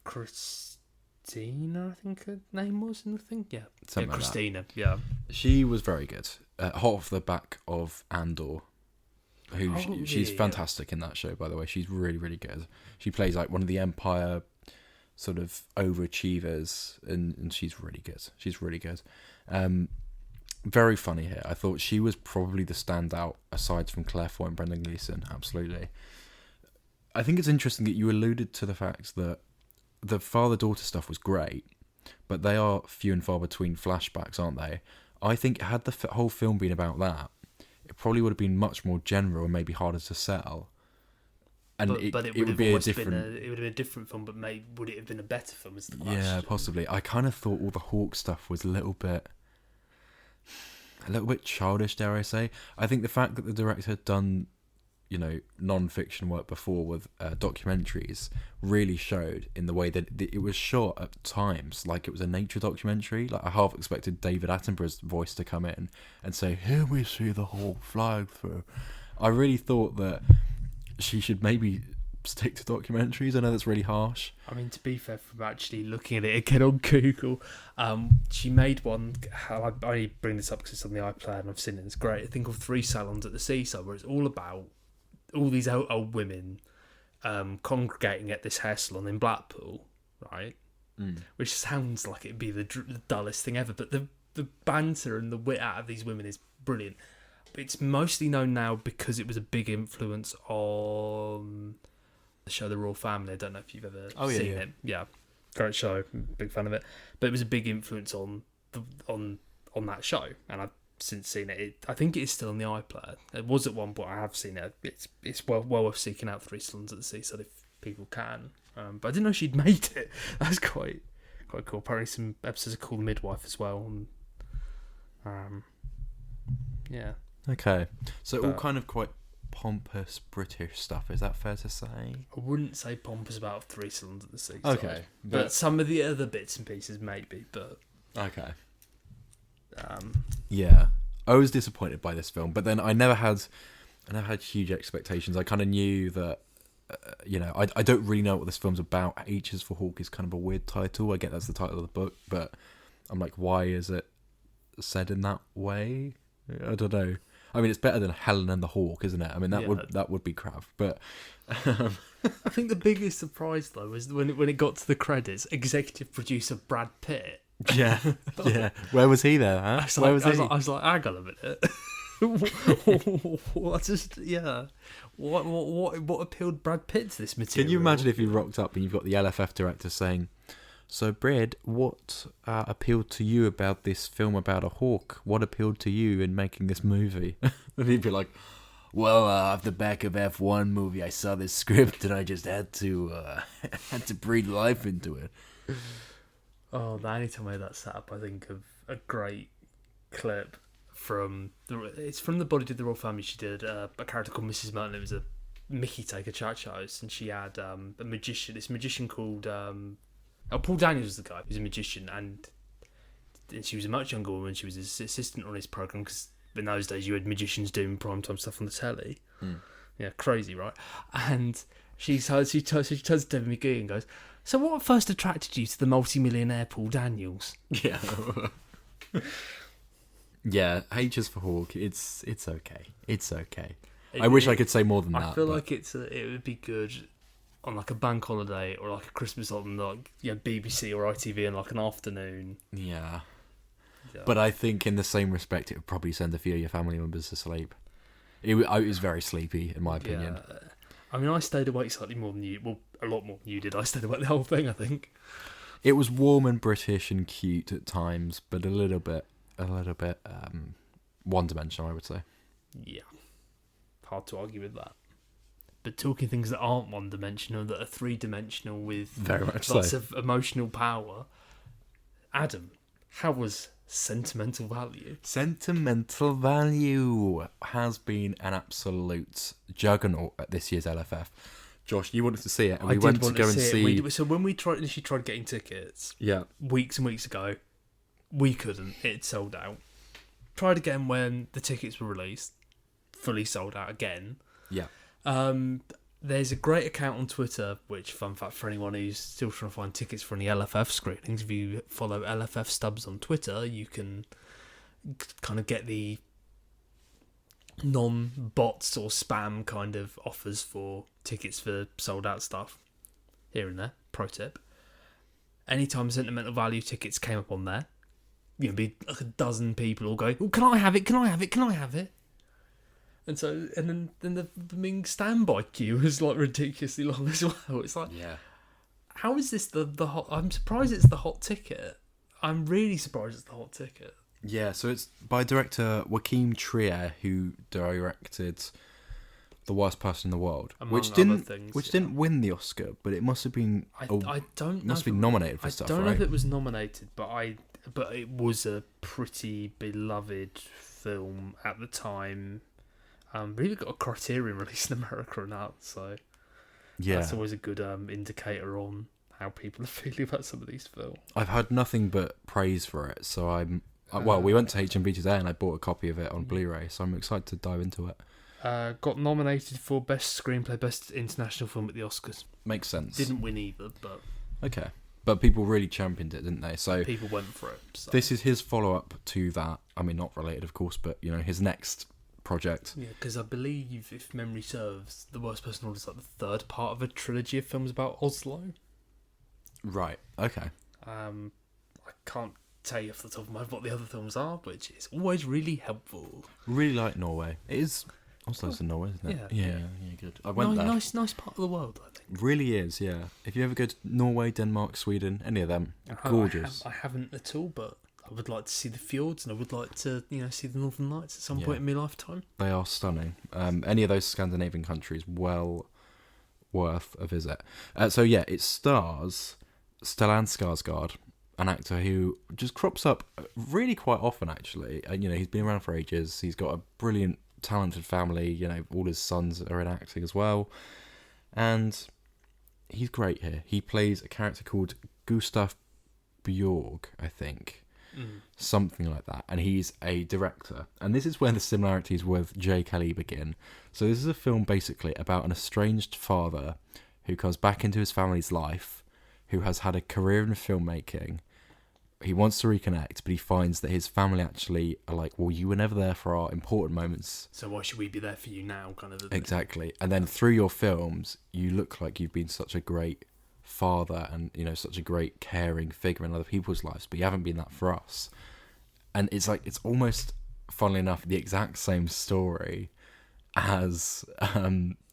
[SPEAKER 2] Christina, I think her name was in the thing. Yeah,
[SPEAKER 1] Something like
[SPEAKER 2] Christina.
[SPEAKER 1] that.
[SPEAKER 2] Yeah,
[SPEAKER 1] she was very good. Hot off the back of Andor. She's fantastic in that show, by the way. She's really, really good. She plays like one of the Empire sort of overachievers, and she's really good. She's really good. Very funny here. I thought she was probably the standout aside from Claire Foy and Brendan Gleeson. Absolutely. I think it's interesting that you alluded to the fact that the father-daughter stuff was great, but they are few and far between flashbacks, aren't they? I think had the whole film been about that, it probably would have been much more general and maybe harder to sell. And
[SPEAKER 2] but it would be a different. It would have been a different film, but maybe would it have been a better film? Is the question.
[SPEAKER 1] Yeah, possibly. I kind of thought all the Hawk stuff was a little bit childish, dare I say. I think the fact that the director had done, you know, non-fiction work before with documentaries really showed in the way that it was shot at times like it was a nature documentary. Like I half expected David Attenborough's voice to come in and say, "Here we see the Hawk flying through." I really thought that she should maybe stick to documentaries. I know that's really harsh.
[SPEAKER 2] I mean, to be fair, from actually looking at it again on Google, she made one. I only bring this up because it's on the iPlayer and I've seen it. It's great. A thing called Three Salons at the Seaside, where it's all about all these old women congregating at this hair salon in Blackpool, right? Which sounds like it'd be the dullest thing ever, but the banter and the wit out of these women is brilliant. It's mostly known now because it was a big influence on the show The Royal Family. I don't know if you've ever seen it. Yeah, great show, big fan of it. But it was a big influence on that show, and I've since seen it. I think it is still on the iPlayer. It was at one point. I have seen it. It's well worth seeking out. Three Salons at the Seaside if people can. But I didn't know she'd made it. That's quite cool. Apparently some episodes are called Midwife as well. And, yeah.
[SPEAKER 1] Okay, so all kind of quite pompous British stuff. Is that fair to say?
[SPEAKER 2] I wouldn't say pompous about Three Salons at the Seaside.
[SPEAKER 1] Okay,
[SPEAKER 2] but some of the other bits and pieces maybe. But
[SPEAKER 1] okay. Yeah, I was disappointed by this film, but then I never had huge expectations. I kind of knew that, you know, I don't really know what this film's about. H's for Hawk is kind of a weird title. I get that's the title of the book, but I'm like, why is it said in that way? I don't know. I mean, it's better than Helen and the Hawk, isn't it? I mean, that would be crap. But
[SPEAKER 2] I think the biggest surprise though was when it got to the credits, executive producer Brad Pitt.
[SPEAKER 1] Yeah. Where was he there? Huh?
[SPEAKER 2] I was like, hang on a minute. What appealed Brad Pitt to this material?
[SPEAKER 1] Can you imagine if he rocked up and you've got the LFF director saying, "So, Brad, what appealed to you about this film about a hawk? What appealed to you in making this movie?" And he'd be like, "Well, off the back of F1 movie, I saw this script and I just had to breathe life into it."
[SPEAKER 2] Oh, the only time I heard that set up, I think of a great clip from it's from The Body Did the Royal Family. She did a character called Mrs. Merton. It was a Mickey Take a Chat host, and she had a magician. This magician called Paul Daniels was the guy. He was a magician, and she was a much younger woman. She was his assistant on his program because in those days you had magicians doing primetime stuff on the telly. Yeah, crazy, right? And she turns to David McGee and goes, "So what first attracted you to the multi-millionaire Paul Daniels?"
[SPEAKER 1] Yeah. Yeah, H is for Hawk. It's okay. It's okay. I wish I could say more than that.
[SPEAKER 2] I feel like it would be good on like a bank holiday or like a Christmas on like BBC or ITV in like an afternoon.
[SPEAKER 1] Yeah. But I think in the same respect, it would probably send a few of your family members to sleep. It was very sleepy, in my opinion.
[SPEAKER 2] Yeah. I mean, I stayed awake slightly more than you. Well, a lot more than you did. I stayed awake the whole thing, I think.
[SPEAKER 1] It was warm and British and cute at times, but a little bit one-dimensional, I would say.
[SPEAKER 2] Yeah. Hard to argue with that. But talking things that aren't one-dimensional, that are three-dimensional with
[SPEAKER 1] very much
[SPEAKER 2] lots of emotional power. Adam, how was Sentimental Value?
[SPEAKER 1] Sentimental Value has been an absolute juggernaut at this year's LFF. Josh, you wanted to see it, and we went to go and see.
[SPEAKER 2] So when we initially tried getting tickets, weeks and weeks ago, we couldn't. It sold out. Tried again when the tickets were released, fully sold out again.
[SPEAKER 1] Yeah.
[SPEAKER 2] There's a great account on Twitter, which, fun fact for anyone who's still trying to find tickets for any LFF screenings, if you follow LFF Stubs on Twitter, you can kind of get the non-bots or spam kind of offers for tickets for sold-out stuff here and there. Pro tip. Anytime Sentimental Value tickets came up on there, you'd be like a dozen people all going, "Oh, can I have it? Can I have it? Can I have it?" And so, and then the standby queue was like ridiculously long as well. It's like, how is this the hot? I'm surprised it's the hot ticket. I'm really surprised it's the hot ticket.
[SPEAKER 1] Yeah, so it's by director Joachim Trier, who directed The Worst Person in the World, which didn't win the Oscar, but it must have been.
[SPEAKER 2] I don't know.
[SPEAKER 1] Must have been nominated for stuff.
[SPEAKER 2] I don't know if it was nominated, but it was a pretty beloved film at the time. I believe it got a Criterion release in America now, so that's always a good indicator on how people are feeling about some of these films.
[SPEAKER 1] I've had nothing but praise for it, so we went to HMV today and I bought a copy of it on Blu-ray, so I'm excited to dive into it.
[SPEAKER 2] Got nominated for Best Screenplay, Best International Film at the Oscars.
[SPEAKER 1] Makes sense.
[SPEAKER 2] Didn't win either, but...
[SPEAKER 1] Okay. But people really championed it, didn't they? So
[SPEAKER 2] people went for it. So.
[SPEAKER 1] This is his follow-up to that. I mean, not related, of course, but, his next project.
[SPEAKER 2] Yeah, because I believe, if memory serves, The Worst Person in the World is like the third part of a trilogy of films about Oslo.
[SPEAKER 1] Right, okay.
[SPEAKER 2] I can't tell you off the top of my head what the other films are, which is always really helpful.
[SPEAKER 1] Really like Norway. It is... Oslo's in Norway, isn't it? Yeah, good. I went there.
[SPEAKER 2] Nice part of the world, I think.
[SPEAKER 1] Really is, yeah. If you ever go to Norway, Denmark, Sweden, any of them, gorgeous.
[SPEAKER 2] I haven't at all, but I would like to see the fjords, and I would like to, see the Northern Lights at some point in my lifetime.
[SPEAKER 1] They are stunning. Any of those Scandinavian countries, well worth a visit. It stars Stellan Skarsgård, an actor who just crops up really quite often, actually. He's been around for ages. He's got a brilliant, talented family. All his sons are in acting as well. And he's great here. He plays a character called Gustav Bjorg, I think. Something like that. And he's a director. And this is where the similarities with J. Kelly begin. So this is a film basically about an estranged father who comes back into his family's life, who has had a career in filmmaking. He wants to reconnect, but he finds that his family actually are like, well, you were never there for our important moments.
[SPEAKER 2] So why should we be there for you now, kind of?
[SPEAKER 1] Exactly. And then through your films, you look like you've been such a great father and, such a great caring figure in other people's lives, but you haven't been that for us. And it's like, it's almost, funnily enough, the exact same story as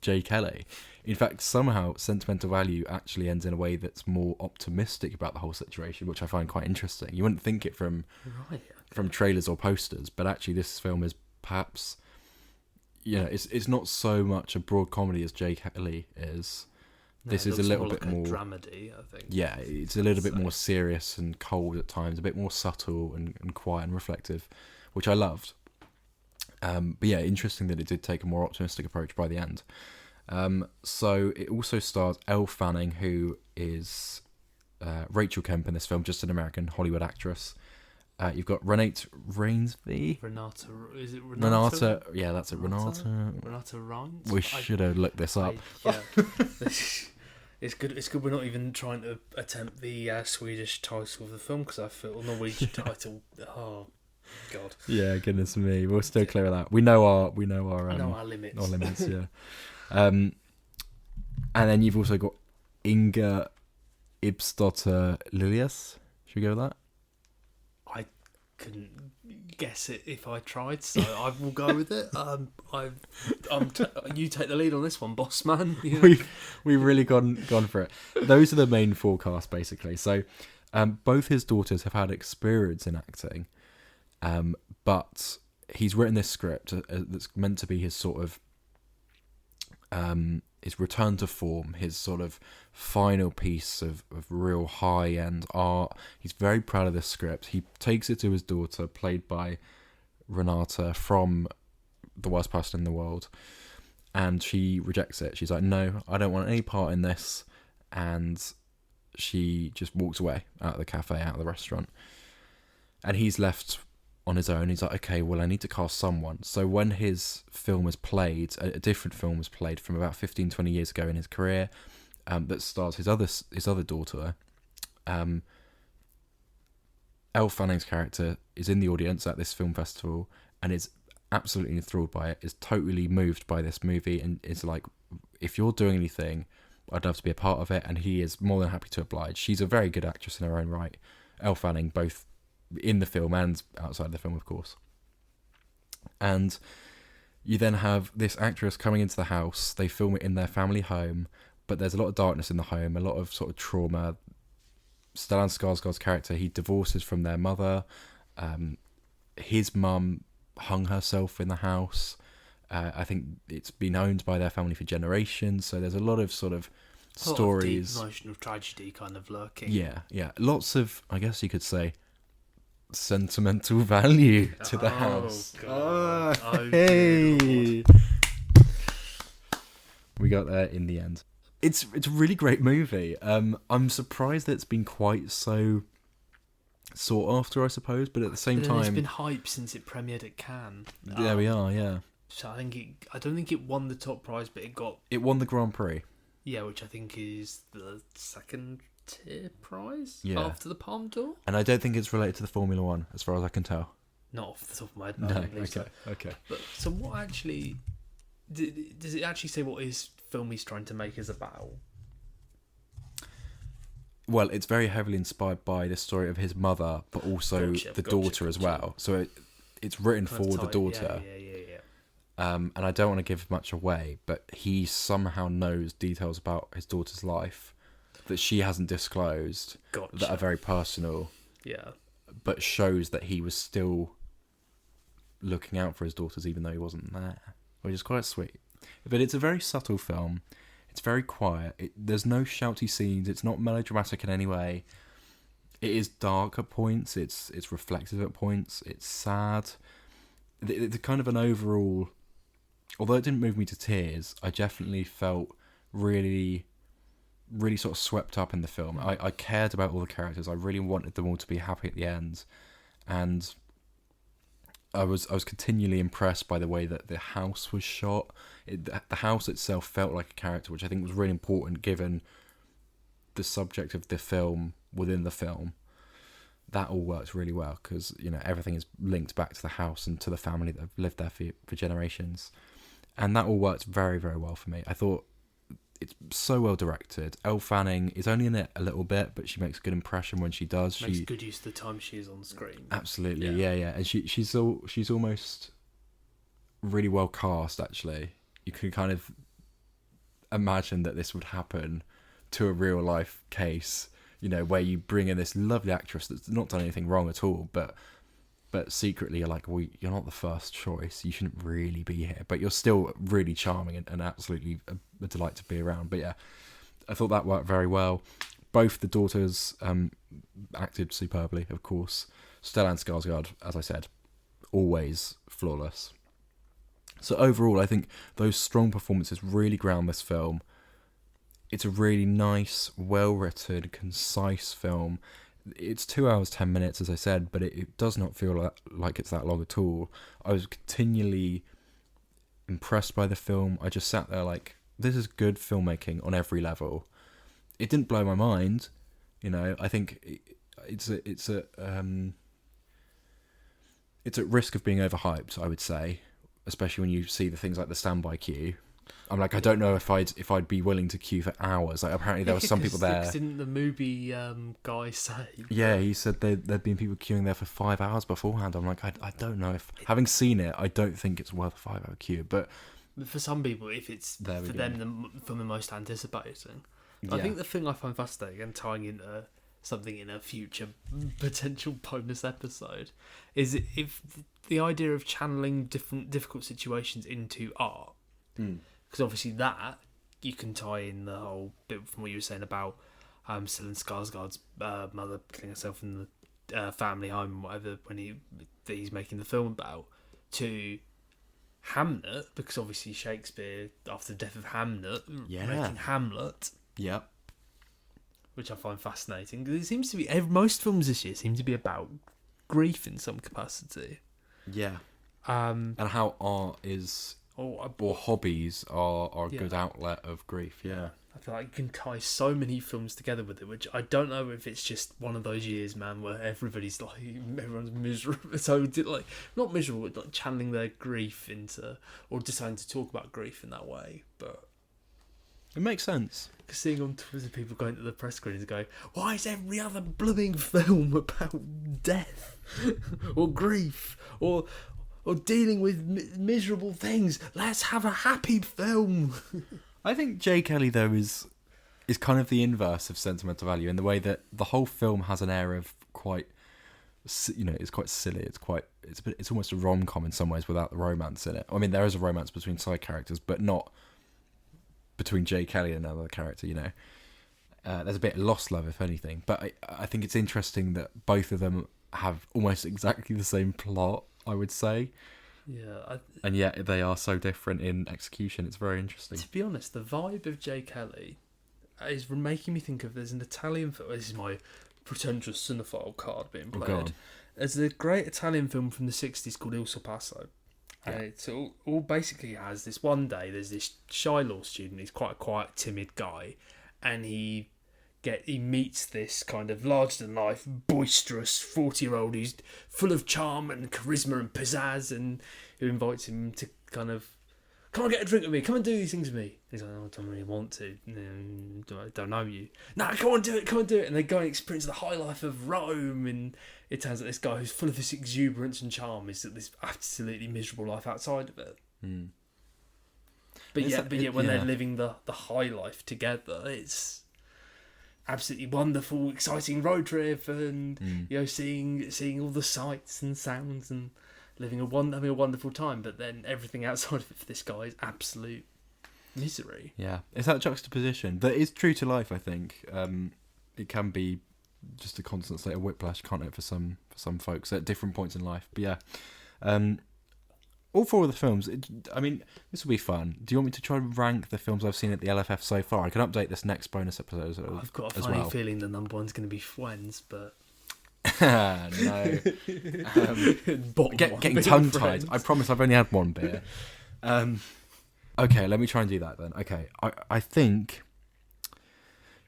[SPEAKER 1] J. Kelly. In fact, somehow Sentimental Value actually ends in a way that's more optimistic about the whole situation, which I find quite interesting. You wouldn't think it from trailers or posters, but actually this film is perhaps, it's not so much a broad comedy as J. Kelly is. This
[SPEAKER 2] it
[SPEAKER 1] is a
[SPEAKER 2] looks
[SPEAKER 1] little
[SPEAKER 2] like
[SPEAKER 1] bit more.
[SPEAKER 2] dramedy, I think.
[SPEAKER 1] Yeah, it's a little bit
[SPEAKER 2] So-
[SPEAKER 1] more serious and cold at times, a bit more subtle and quiet and reflective, which I loved. But yeah, interesting that it did take a more optimistic approach by the end. So it also stars Elle Fanning, who is Rachel Kemp in this film, just an American Hollywood actress. You've got Renate Rainsby.
[SPEAKER 2] Renata, is it Renata?
[SPEAKER 1] Renata, yeah, that's it. Renata.
[SPEAKER 2] Renata Rhines?
[SPEAKER 1] We should have looked this up.
[SPEAKER 2] Yeah. It's good. It's good. We're not even trying to attempt the Swedish title of the film because I feel Norwegian title. Oh God.
[SPEAKER 1] Yeah, goodness me, we're still clear of that. We know our
[SPEAKER 2] I know our limits.
[SPEAKER 1] Our limits, yeah. And then you've also got Inga Ibsdotter Lilias. Should we go with that?
[SPEAKER 2] I couldn't guess it if I tried, so I will go with it. You take the lead on this one, boss man. You know?
[SPEAKER 1] We've really gone for it. Those are the main forecasts, basically. So, both his daughters have had experience in acting, but he's written this script that's meant to be his sort of his return to form, his sort of final piece of real high-end art. He's very proud of this script. He takes it to his daughter, played by Renata from The Worst Person in the World, and she rejects it. She's like, no, I don't want any part in this, and she just walks away out of the cafe, out of the restaurant, and he's left on his own. He's like, okay, well, I need to cast someone. So when his film was played, a different film was played from about 15, 20 years ago in his career, that stars his other daughter. Elle Fanning's character is in the audience at this film festival and is absolutely enthralled by it, is totally moved by this movie, and is like, if you're doing anything, I'd love to be a part of it, and he is more than happy to oblige. She's a very good actress in her own right, Elle Fanning, both in the film and outside the film, of course. And you then have this actress coming into the house. They film it in their family home, but there's a lot of darkness in the home, a lot of sort of trauma. Stellan Skarsgård's character, he divorces from their mother. His mum hung herself in the house. I think it's been owned by their family for generations, so there's a lot of sort of stories.
[SPEAKER 2] A lot of deep emotional tragedy kind of lurking.
[SPEAKER 1] Yeah. Lots of, I guess you could say, sentimental value to the house.
[SPEAKER 2] God.
[SPEAKER 1] Hey. We got there in the end. It's a really great movie. I'm surprised that it's been quite so sought after, I suppose, but at the same time,
[SPEAKER 2] it's been hype since it premiered at Cannes.
[SPEAKER 1] There we are, yeah.
[SPEAKER 2] So I don't think it won the top prize, but
[SPEAKER 1] it won the Grand Prix.
[SPEAKER 2] Yeah, which I think is the second tier prize
[SPEAKER 1] after
[SPEAKER 2] the Palme d'Or.
[SPEAKER 1] And I don't think it's related to the Formula One, as far as I can tell.
[SPEAKER 2] Not off the top of my head.
[SPEAKER 1] No. Okay.
[SPEAKER 2] But so what actually does it actually say what his film he's trying to make is about?
[SPEAKER 1] Well, it's very heavily inspired by the story of his mother, but also the daughter as well. So it's written for the daughter.
[SPEAKER 2] Yeah.
[SPEAKER 1] And I don't want to give much away, but he somehow knows details about his daughter's life that she hasn't disclosed, that are very personal.
[SPEAKER 2] Yeah.
[SPEAKER 1] But shows that he was still looking out for his daughters even though he wasn't there, which is quite sweet. But it's a very subtle film. It's very quiet. There's no shouty scenes. It's not melodramatic in any way. It is dark at points. It's reflective at points. It's sad. It's kind of an overall... Although it didn't move me to tears, I definitely felt really, really sort of swept up in the film. I cared about all the characters. I really wanted them all to be happy at the end. And I was continually impressed by the way that the house was shot. The house itself felt like a character, which I think was really important given the subject of the film within the film. That all works really well because, you know, everything is linked back to the house and to the family that have lived there for generations. And that all worked very, very well for me. I thought it's so well directed. Elle Fanning is only in it a little bit, but she makes a good impression when she does.
[SPEAKER 2] Makes good use of the time she is on screen.
[SPEAKER 1] Absolutely, yeah. And she's almost really well cast, actually. You can kind of imagine that this would happen to a real life case, you know, where you bring in this lovely actress that's not done anything wrong at all, but secretly you're like, well, you're not the first choice, you shouldn't really be here, but you're still really charming and absolutely a delight to be around. But yeah, I thought that worked very well. Both the daughters acted superbly, of course. Stellan Skarsgård, as I said, always flawless. So overall, I think those strong performances really ground this film. It's a really nice, well-written, concise film. It's 2 hours, 10 minutes, as I said, but it does not feel like it's that long at all. I was continually impressed by the film. I just sat there like, this is good filmmaking on every level. It didn't blow my mind, I think it's at risk of being overhyped, I would say, especially when you see the things like the standby queue. I'm like, I don't know if I'd be willing to queue for hours. Like, apparently there were some people there.
[SPEAKER 2] Didn't the movie guy say?
[SPEAKER 1] Yeah, he said there'd been people queuing there for 5 hours beforehand. I'm like, I don't know if, having seen it, I don't think it's worth a 5-hour queue. But
[SPEAKER 2] for some people, if it's for them the film they're most anticipating. I think the thing I find fascinating, and tying into something in a future potential bonus episode, is if the idea of channeling different difficult situations into art. Because obviously that you can tie in the whole bit from what you were saying about Stellan Skarsgård's mother killing herself in the family home and whatever when he's making the film about, to Hamlet, because obviously Shakespeare, after the death of Hamlet, making Hamlet.
[SPEAKER 1] Yep.
[SPEAKER 2] Which I find fascinating, because it seems to be most films this year seem to be about grief in some capacity.
[SPEAKER 1] Yeah. And how art is, or hobbies are a good outlet of grief. Yeah.
[SPEAKER 2] I feel like you can tie so many films together with it, which I don't know if it's just one of those years, man, where everyone's miserable. So not miserable, but like channeling their grief into, or deciding to talk about grief in that way. But
[SPEAKER 1] it makes sense.
[SPEAKER 2] Because seeing on Twitter people going to the press screenings going, why is every other blooming film about death or grief or dealing with miserable things? Let's have a happy film.
[SPEAKER 1] I think J. Kelly, though, is kind of the inverse of Sentimental Value in the way that the whole film has an air of quite, it's quite silly. It's almost a rom-com in some ways without the romance in it. I mean, there is a romance between side characters, but not between J. Kelly and another character, There's a bit of lost love, if anything. But I think it's interesting that both of them have almost exactly the same plot, I would say.
[SPEAKER 2] Yeah.
[SPEAKER 1] And yet they are so different in execution. It's very interesting.
[SPEAKER 2] To be honest, the vibe of J. Kelly is making me think of, there's an Italian film. This is my pretentious cinephile card being played. There's a great Italian film from the 60s called Il Sorpasso. And it's all basically has this one day, there's this shy law student, he's quite a quiet, timid guy, and he meets this kind of larger-than-life, boisterous 40-year-old who's full of charm and charisma and pizzazz, and who invites him to kind of, come on, get a drink with me, come and do these things with me. He's like, I don't really want to, I don't know you. No, come on, do it. And they go and experience the high life of Rome, and it turns out this guy who's full of this exuberance and charm is this absolutely miserable life outside of it. But when they're living the high life together, it's absolutely wonderful, exciting road trip, and seeing all the sights and sounds and having a wonderful time. But then everything outside of it for this guy is absolute misery. Yeah,
[SPEAKER 1] it's that juxtaposition that is true to life. I think it can be just a constant state of whiplash, can't it, for some folks at different points in life. But yeah, all four of the films, this will be fun. Do you want me to try and rank the films I've seen at the LFF so far? I can update this next bonus episode.
[SPEAKER 2] I've got a funny feeling the number one's going to be Friends, but
[SPEAKER 1] no. Getting tongue-tied. I promise I've only had one beer. Okay, let me try and do that then. Okay, I think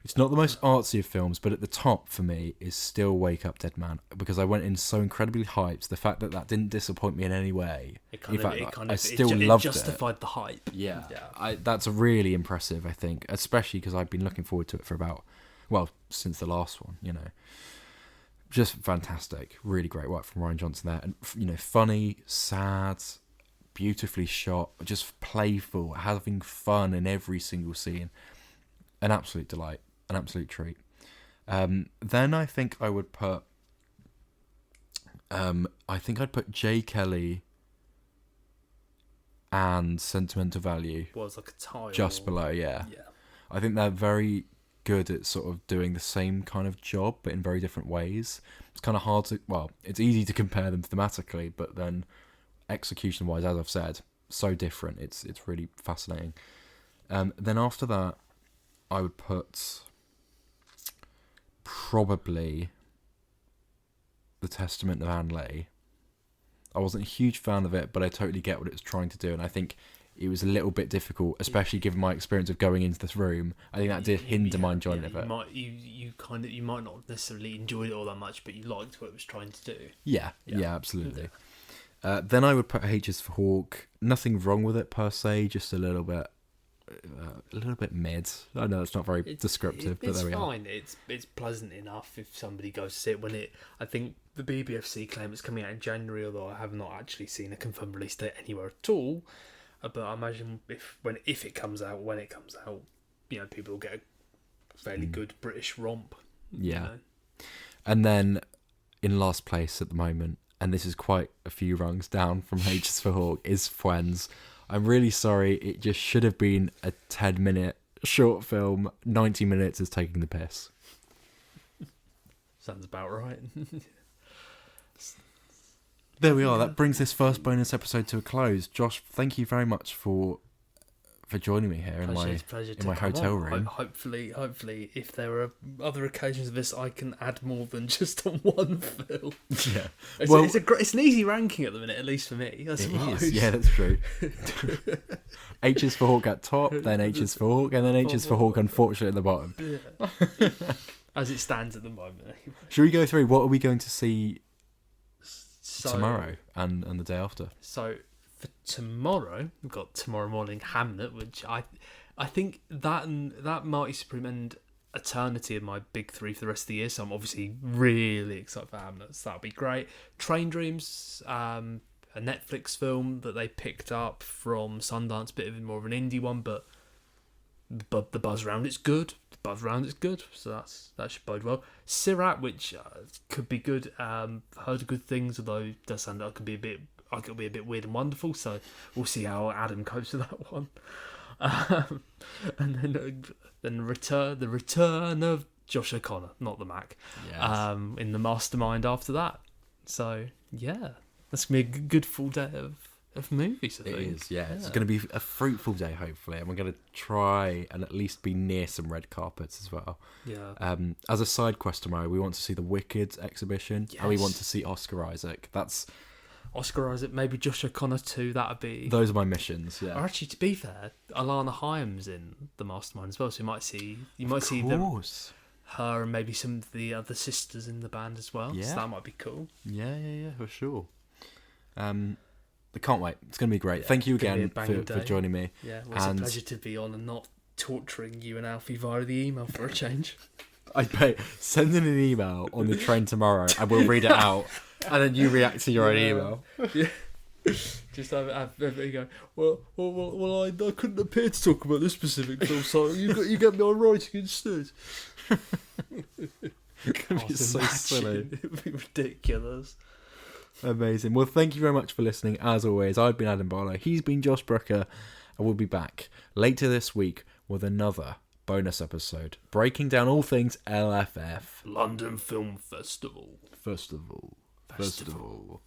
[SPEAKER 1] it's not the most artsy of films, but at the top for me is still Wake Up Dead Man, because I went in so incredibly hyped. The fact that didn't disappoint me in any way. I still loved it.
[SPEAKER 2] It justified the hype.
[SPEAKER 1] Yeah. That's really impressive, I think, especially because I've been looking forward to it since the last one, Just fantastic. Really great work from Ryan Johnson there. And, funny, sad, beautifully shot, just playful, having fun in every single scene. An absolute delight. An absolute treat. Then I think I would put... I'd put J. Kelly and Sentimental Value.
[SPEAKER 2] Was like a tile.
[SPEAKER 1] Just below, yeah. I think they're very good at sort of doing the same kind of job, but in very different ways. It's kind of hard to, well, it's easy to compare them thematically, but then execution-wise, as I've said, so different. It's really fascinating. Then after that, I would put probably The Testament of Anne Lee. I wasn't a huge fan of it, but I totally get what it was trying to do, and I think it was a little bit difficult, especially given my experience of going into this room. I think that did hinder my enjoyment of it.
[SPEAKER 2] You might not necessarily enjoy it all that much, but you liked what it was trying to do.
[SPEAKER 1] Yeah, absolutely. Then I would put H is for Hawk. Nothing wrong with it per se, just a little bit mid. I know it's not very descriptive, but there we are.
[SPEAKER 2] It's fine. It's pleasant enough if somebody goes to see it when it. I think the BBFC claim it's coming out in January, although I have not actually seen a confirmed release date anywhere at all. But I imagine if it comes out, when it comes out, people will get a fairly good British romp.
[SPEAKER 1] Yeah. And then in last place at the moment, and this is quite a few rungs down from H is for Hawk, is Friends. I'm really sorry, it just should have been a 10-minute short film. 90 minutes is taking the piss.
[SPEAKER 2] Sounds about right.
[SPEAKER 1] There we are. That brings this first bonus episode to a close. Josh, thank you very much for joining me here in my hotel room.
[SPEAKER 2] Hopefully, if there are other occasions of this, I can add more than just on one film.
[SPEAKER 1] Yeah,
[SPEAKER 2] it's an easy ranking at the minute, at least for me. I suppose.
[SPEAKER 1] It is. Yeah, that's true. H is for Hawk at top, then H is for Hawk, and then H is for Hawk, unfortunately, at the bottom.
[SPEAKER 2] Yeah. As it stands at the moment. Anyway.
[SPEAKER 1] Should we go through what are we going to see tomorrow and the day after?
[SPEAKER 2] So for tomorrow, we've got tomorrow morning Hamlet, which I think that Marty Supreme and Eternity are my big three for the rest of the year. So I'm obviously really excited for Hamlet. So that'll be great. Train Dreams, a Netflix film that they picked up from Sundance, bit of more of an indie one, but the buzz around it's good. So that should bode well. Sirat, which could be good. Heard good things, although it does sound like it'll be a bit weird and wonderful. So we'll see how Adam copes with that one. And then the return of Josh O'Connor, not the Mac,
[SPEAKER 1] yes.
[SPEAKER 2] In the Mastermind after that. So yeah, that's gonna be a good full day of movies. I think
[SPEAKER 1] it is. Yeah, it's going to be a fruitful day, hopefully, and we're going to try and at least be near some red carpets as well.
[SPEAKER 2] Yeah.
[SPEAKER 1] As a side quest tomorrow, we want to see the Wicked exhibition, and we want to see Oscar Isaac. That's
[SPEAKER 2] Oscar Isaac, maybe Josh O'Connor too. That'd be.
[SPEAKER 1] Those are my missions. Yeah.
[SPEAKER 2] Or actually, to be fair, Alana Hyam's in the Mastermind as well, so you might see her and maybe some of the other sisters in the band as well. Yeah. So that might be cool.
[SPEAKER 1] Yeah, for sure. I can't wait. It's going to be great. Thank you again for joining me.
[SPEAKER 2] Yeah, well, it's a pleasure to be on and not torturing you and Alfie via the email for a change.
[SPEAKER 1] I bet. Send in an email on the train tomorrow and we'll read it out. And then you react to your own email.
[SPEAKER 2] Yeah. Just have everybody go, well, I couldn't appear to talk about this specific film, so you get me on writing instead.
[SPEAKER 1] It's going to be so silly.
[SPEAKER 2] It would be ridiculous.
[SPEAKER 1] Amazing. Well, thank you very much for listening. As always, I've been Adam Barlow. He's been Josh Brooker. And we'll be back later this week with another bonus episode, breaking down all things LFF.
[SPEAKER 2] London Film Festival.
[SPEAKER 1] Festival.
[SPEAKER 2] Festival.